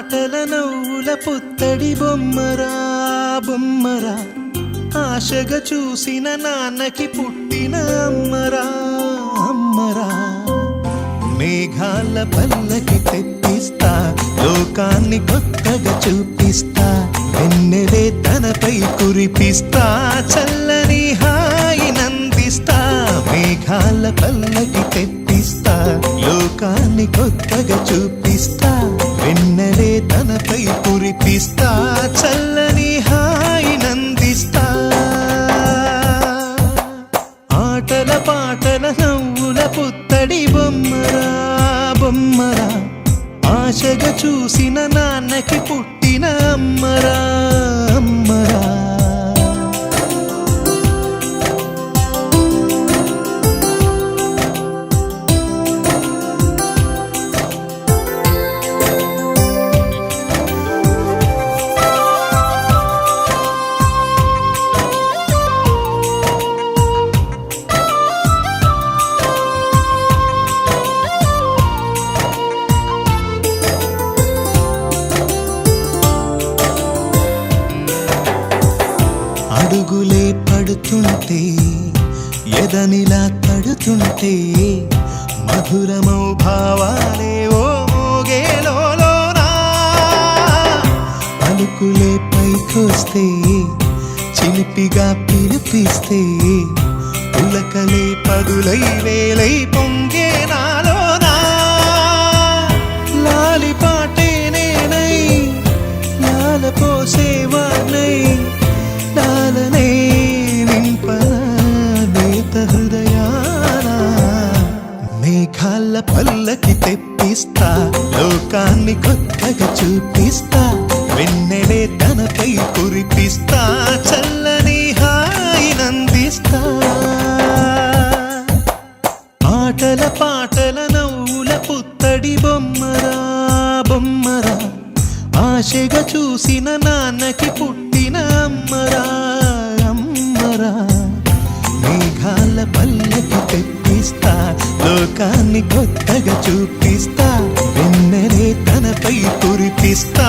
పాటల నవ్వుల పుత్తడి బొమ్మరా బొమ్మరా, ఆశగా చూసిన నాన్నకి పుట్టిన అమ్మరా అమ్మరా. మేఘాల పల్లకి తెప్పిస్తా, లోకాన్ని కొత్తగా చూపిస్తా, వెన్నెలే తనపై కురిపిస్తా, చల్లని హాయి నందిస్తా. మేఘాల పల్లకి తెప్పిస్తా, లోకాన్ని కొత్తగా చూపిస్తా, వెన్నెలే తనపై కురిపిస్తా, చల్లని హాయి నందిస్తా. ఆటల పాటల నవ్వుల పుత్తడి బొమ్మరా బొమ్మరా, ఆశగా చూసిన నాన్నకి పుట్టిన అమ్మరా అమ్మరా. అడుగులే పడుతుంటే, ఎదనిలా తడుతుంటే, మధురమౌ భావాలే ఓ మోగేలోనా. పలుకులే పైకొస్తే, చిలిపిగా పిలిపిస్తే, పులకలే పదులై వేలై పొంగే నాలోనా. లాలి పాటే నేనై, లాల పోసేవాణ్ణై, లాలనే నింపనా నేత హృదయాన. మేఘాల పల్లకి తెప్పిస్తా, లోకాన్ని కొత్తగా చూపిస్తా, వెన్నెలే తనపై కురిపిస్తా, చల్లని హాయి నందిస్తా. ఆటల పాటల నవ్వుల పుత్తడి బొమ్మరా బొమ్మరా, ఆశగా చూసిన నాన్నకి పుట్టిన అమ్మరా అమ్మరా. మేఘాల పల్లకి తెప్పిస్తా, లోకాన్ని కొత్తగా చూపిస్తా, వెన్నెలే తనపై కురిపిస్తా.